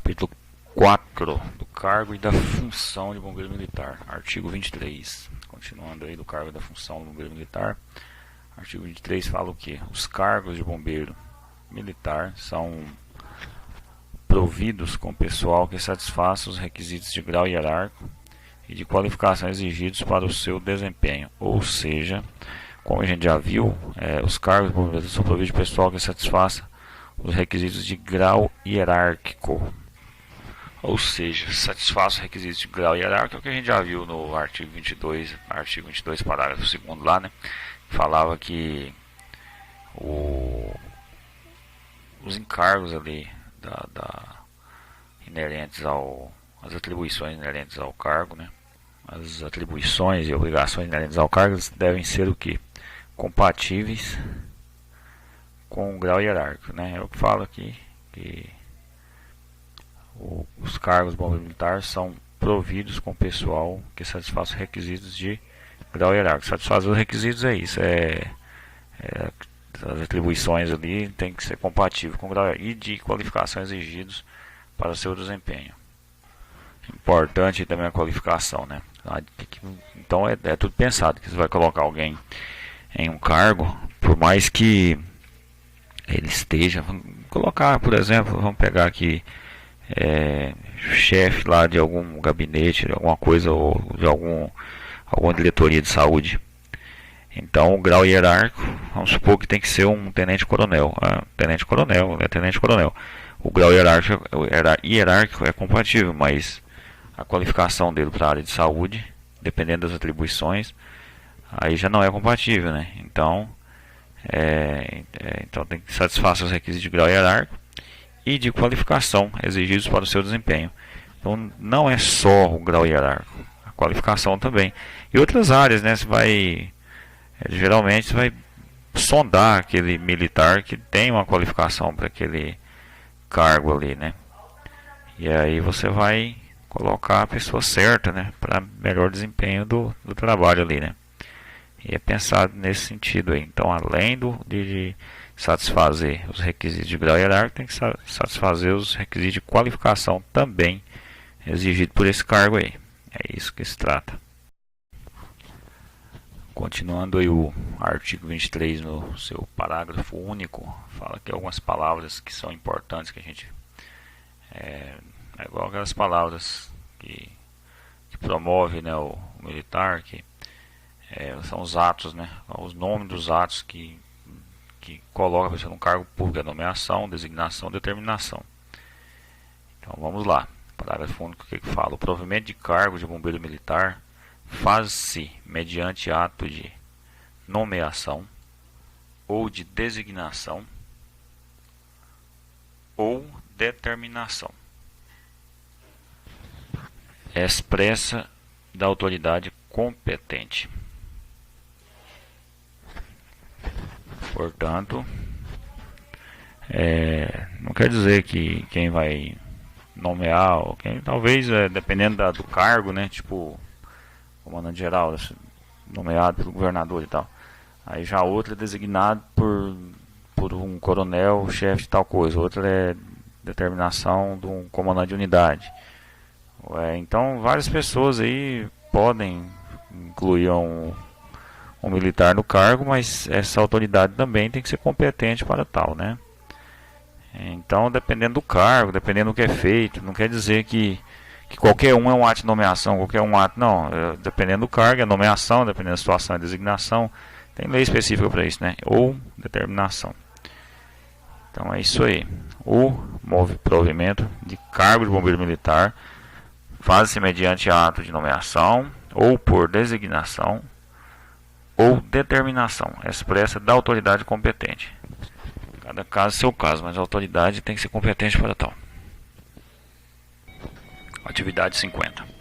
Capítulo 4 do cargo e da função de bombeiro militar. Artigo 23. Continuando aí do cargo e da função do bombeiro militar. Artigo 23 fala o que? Os cargos de bombeiro militar são providos com pessoal que satisfaça os requisitos de grau hierárquico e de qualificação exigidos para o seu desempenho. Ou seja, como a gente já viu, os cargos de bombeiro são providos de pessoal que satisfaça os requisitos de grau hierárquico. Ou seja, satisfaz os requisitos de grau hierárquico, é o que a gente já viu no artigo 22, parágrafo 2º lá, né? Falava que os encargos ali inerentes as atribuições inerentes ao cargo, né? As atribuições e obrigações inerentes ao cargo devem ser o que? Compatíveis com o grau hierárquico, né? É o que fala aqui que os cargos de bombeiro militar são providos com pessoal que satisfaz os requisitos de grau hierárquico. Satisfazer os requisitos é isso, as atribuições ali tem que ser compatível com o grau e de qualificações exigidos para o seu desempenho. Importante também a qualificação, né? Então é tudo pensado, que você vai colocar alguém em um cargo, por mais que ele esteja, vamos colocar, por exemplo, vamos pegar aqui chefe lá de algum gabinete, de alguma coisa, ou de alguma diretoria de saúde. Então o grau hierárquico, vamos supor que tem que ser um tenente-coronel. Tenente-coronel. O grau hierárquico é compatível, mas a qualificação dele para a área de saúde, dependendo das atribuições, aí já não é compatível, né? Então tem que satisfazer os requisitos de grau hierárquico e de qualificação exigidos para o seu desempenho. Então não é só o grau hierárquico, a qualificação também. E outras áreas, né? Geralmente você vai sondar aquele militar que tem uma qualificação para aquele cargo ali, né? E aí você vai colocar a pessoa certa, né? Para melhor desempenho do trabalho ali, né? E é pensado nesse sentido aí. Então, além de satisfazer os requisitos de grau hierárquico, tem que satisfazer os requisitos de qualificação também exigidos por esse cargo aí. É isso que se trata. Continuando aí o artigo 23 no seu parágrafo único, fala que algumas palavras que são importantes que a gente é igual aquelas palavras que promove, né, o militar, que são os atos, né, os nomes dos atos que coloca a pessoa num cargo público, a nomeação, designação, determinação. Então vamos lá, parágrafo único que fala: o provimento de cargo de bombeiro militar faz-se mediante ato de nomeação ou de designação ou determinação expressa da autoridade competente. Portanto, não quer dizer que quem vai nomear, ou quem, talvez dependendo do cargo, né, tipo comandante geral, nomeado pelo governador e tal. Aí já outro é designado por um coronel, chefe de tal coisa. Outro é determinação de um comandante de unidade. Então várias pessoas aí podem incluir um militar no cargo, mas essa autoridade também tem que ser competente para tal, né? Então, dependendo do cargo, dependendo do que é feito, não quer dizer que qualquer um é um ato de nomeação, qualquer um ato, não. Dependendo do cargo, é nomeação, dependendo da situação, é designação. Tem lei específica para isso, né? Ou determinação. Então é isso aí. O provimento de cargo de bombeiro militar faz-se mediante ato de nomeação, ou por designação, ou determinação expressa da autoridade competente. Cada caso é seu caso, mas a autoridade tem que ser competente para tal. Atividade 50.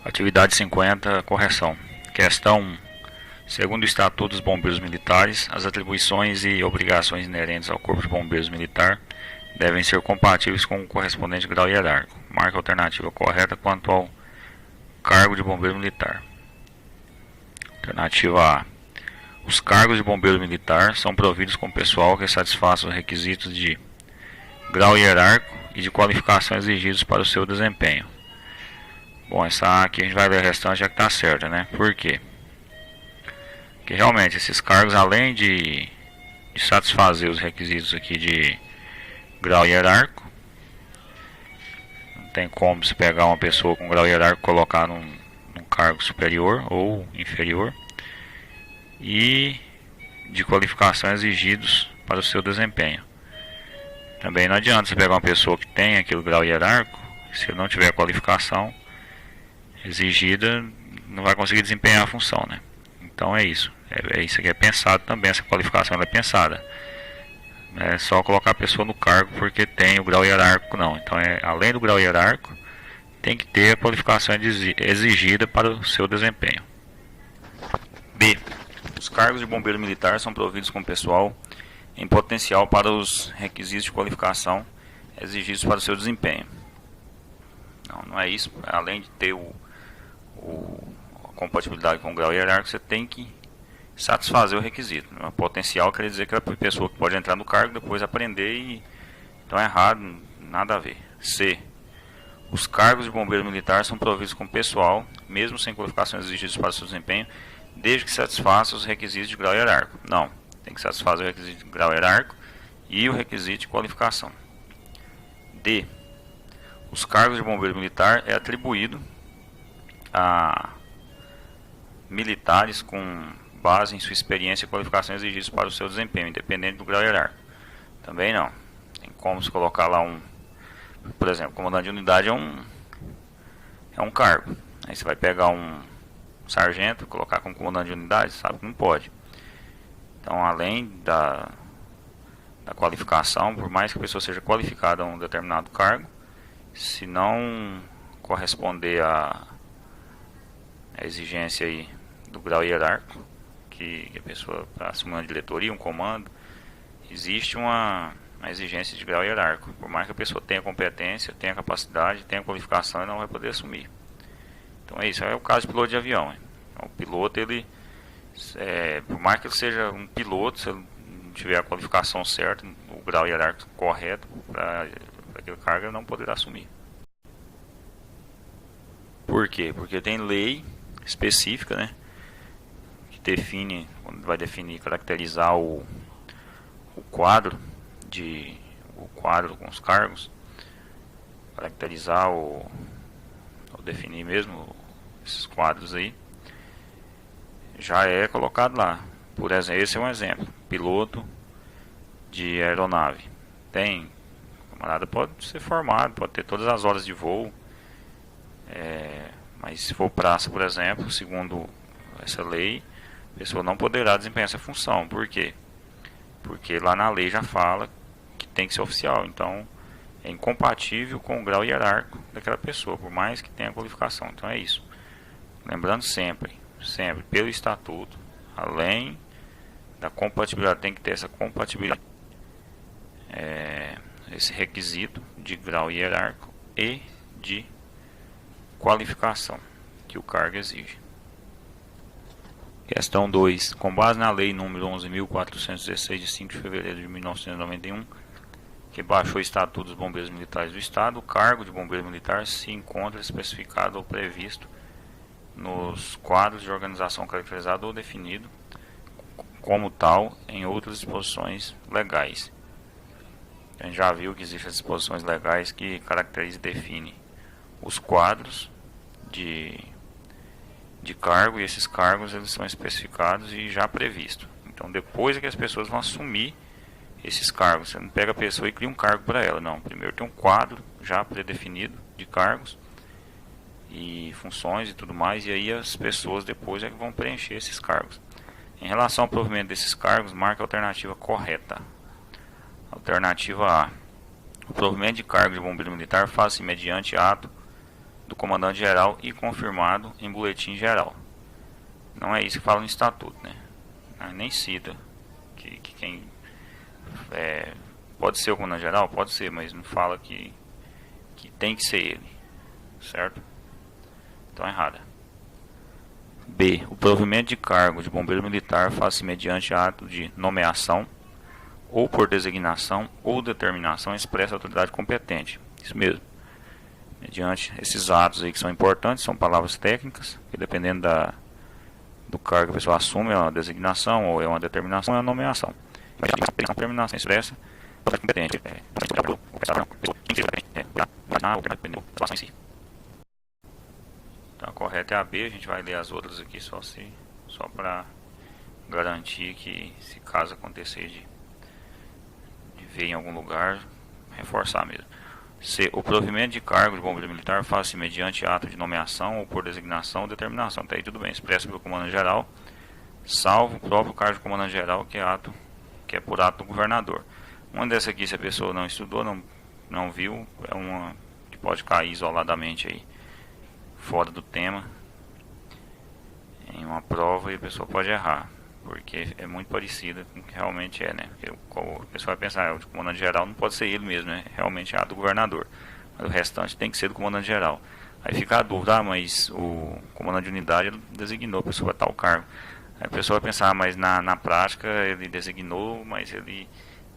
Atividade 50, correção. Questão 1. Segundo o Estatuto dos Bombeiros Militares, as atribuições e obrigações inerentes ao Corpo de Bombeiros Militar devem ser compatíveis com o correspondente grau hierárquico. Marque a alternativa correta quanto ao cargo de bombeiro militar. Alternativa A. Os cargos de bombeiro militar são providos com pessoal que satisfaça os requisitos de grau hierárquico e de qualificação exigidos para o seu desempenho. Bom, essa aqui a gente vai ler o restante já que está certa, né? Por quê? Porque realmente esses cargos, além de satisfazer os requisitos aqui de grau hierárquico, não tem como se pegar uma pessoa com grau hierárquico e colocar num cargo superior ou inferior, e de qualificação exigidos para o seu desempenho. Também não adianta você pegar uma pessoa que tem aquele grau hierárquico, se ele não tiver a qualificação exigida, não vai conseguir desempenhar a função, né? Então é isso. É isso que é pensado também, essa qualificação ela é pensada. Não é só colocar a pessoa no cargo porque tem o grau hierárquico, não. Então, além do grau hierárquico, tem que ter a qualificação exigida para o seu desempenho. B. Os cargos de bombeiro militar são providos com pessoal em potencial para os requisitos de qualificação exigidos para o seu desempenho. Não é isso. Além de ter a compatibilidade com o grau hierárquico, você tem que satisfazer o requisito. Potencial quer dizer que é a pessoa que pode entrar no cargo, depois aprender e... Então é errado, nada a ver. C. Os cargos de bombeiro militar são providos com pessoal, mesmo sem qualificações exigidas para o seu desempenho, desde que satisfaça os requisitos de grau hierárquico. Não, tem que satisfazer o requisito de grau hierárquico e o requisito de qualificação. D. Os cargos de bombeiro militar é atribuído a militares com base em sua experiência e qualificações exigidas para o seu desempenho, independente do grau hierárquico. Também não. Tem como se colocar lá por exemplo, comandante de unidade é um cargo. Aí você vai pegar um sargento e colocar como comandante de unidade, sabe que não pode. Então, além da qualificação, por mais que a pessoa seja qualificada a um determinado cargo, se não corresponder à exigência aí do grau hierárquico, que a pessoa para assumir uma diretoria, um comando, existe uma exigência de grau hierárquico. Por mais que a pessoa tenha competência, tenha capacidade, tenha qualificação, ela não vai poder assumir. Então é isso, é o caso de piloto de avião. Então, o piloto, por mais que ele seja um piloto, se ele não tiver a qualificação certa, o grau hierárquico correto para aquele cargo, ele não poderá assumir. Por quê? Porque tem lei específica, né, que define, quando vai definir, caracterizar o quadro com os cargos, caracterizar ou definir mesmo esses quadros aí, já é colocado lá. Por exemplo, esse é um exemplo: piloto de aeronave. O camarada pode ser formado, pode ter todas as horas de voo, mas se for praça, por exemplo, segundo essa lei, a pessoa não poderá desempenhar essa função. Por quê? Porque lá na lei já fala que tem que ser oficial. Então é incompatível com o grau hierárquico daquela pessoa, por mais que tenha qualificação. Então é isso. Lembrando sempre, pelo estatuto, além da compatibilidade, tem que ter essa compatibilidade, esse requisito de grau hierárquico e de qualificação que o cargo exige. Questão 2. Com base na lei número 11.416 de 5 de fevereiro de 1991, que baixou o Estatuto dos Bombeiros Militares do Estado, o cargo de bombeiro militar se encontra especificado ou previsto nos quadros de organização caracterizado ou definido como tal em outras disposições legais. A gente já viu que existem as disposições legais que caracterizam e definem os quadros de cargo, e esses cargos eles são especificados e já previstos. Então depois é que as pessoas vão assumir esses cargos. Você não pega a pessoa e cria um cargo para ela, não. Primeiro tem um quadro já predefinido de cargos e funções e tudo mais, e aí as pessoas depois é que vão preencher esses cargos. Em relação ao provimento desses cargos, marque a alternativa correta. Alternativa A. O provimento de cargo de bombeiro militar faz-se mediante ato do comandante geral e confirmado em boletim geral. Não é isso que fala no estatuto, né? Nem cita que quem pode ser o comandante geral, pode ser, mas não fala que tem que ser ele, certo? Então é errada. B. O provimento de cargo de bombeiro militar faz-se mediante ato de nomeação ou por designação ou determinação expressa da autoridade competente. Isso mesmo. Mediante esses atos aí que são importantes, são palavras técnicas, que dependendo do cargo que a pessoa assume, é uma designação ou é uma determinação, é uma nomeação. Determinação expressa da autoridade competente. Então a correta é a B, a gente vai ler as outras aqui só para garantir que, se caso acontecer de ver em algum lugar, reforçar mesmo. C. O provimento de cargo de bombeiro militar faz-se mediante ato de nomeação ou por designação ou determinação. Até aí tudo bem, expresso pelo comandante geral, salvo o próprio cargo de comandante geral, que é por ato do governador. Uma dessa aqui, se a pessoa não estudou, não viu, é uma que pode cair isoladamente aí, fora do tema, em uma prova, e a pessoa pode errar, porque é muito parecida com o que realmente é, né? Porque a pessoa vai pensar, o comandante geral não pode ser ele mesmo, né? Realmente é ato do governador, mas o restante tem que ser do comandante geral. Aí fica a dúvida, mas o comandante de unidade ele designou a pessoa para tal cargo. Aí a pessoa vai pensar, mas na prática ele designou, mas ele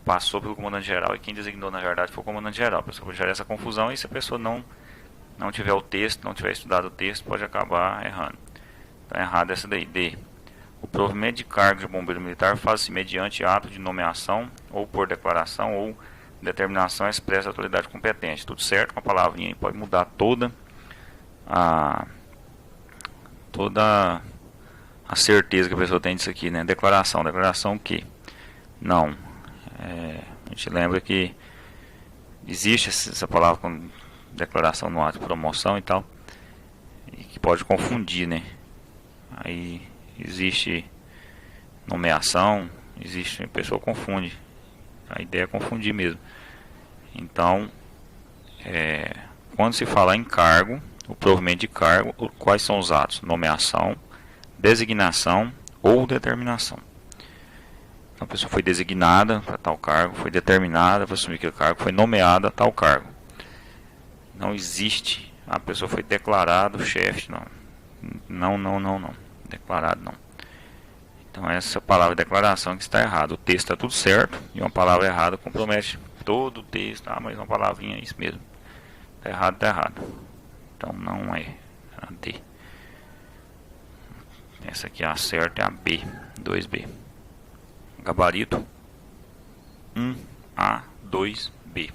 passou pelo comandante geral, e quem designou na verdade foi o comandante geral. A pessoa pode gerar essa confusão, e se a pessoa não tiver o texto, não tiver estudado o texto, pode acabar errando. Então é errado essa daí. D. O provimento de cargo de bombeiro militar faz-se mediante ato de nomeação ou por declaração ou determinação expressa da autoridade competente. Tudo certo, com a palavrinha aí pode mudar toda a certeza que a pessoa tem disso aqui, né? Declaração o quê? Não. A gente lembra que existe essa palavra com declaração no ato de promoção e tal, e que pode confundir, né? Aí existe nomeação, a pessoa confunde, a ideia é confundir mesmo. Então, quando se falar em cargo, o provimento de cargo, quais são os atos? Nomeação, designação ou determinação. Então, a pessoa foi designada para tal cargo, foi determinada para assumir aquele cargo, foi nomeada a tal cargo. Não existe, a pessoa foi declarada o chefe, não. Declarado não. Então essa palavra declaração que está errada. O texto está tudo certo e uma palavra errada compromete todo o texto. Mas uma palavrinha é isso mesmo. Está errado, está errado. Então não é a D. Essa aqui é a certa, é a B, 2B. Gabarito 1A, 2B.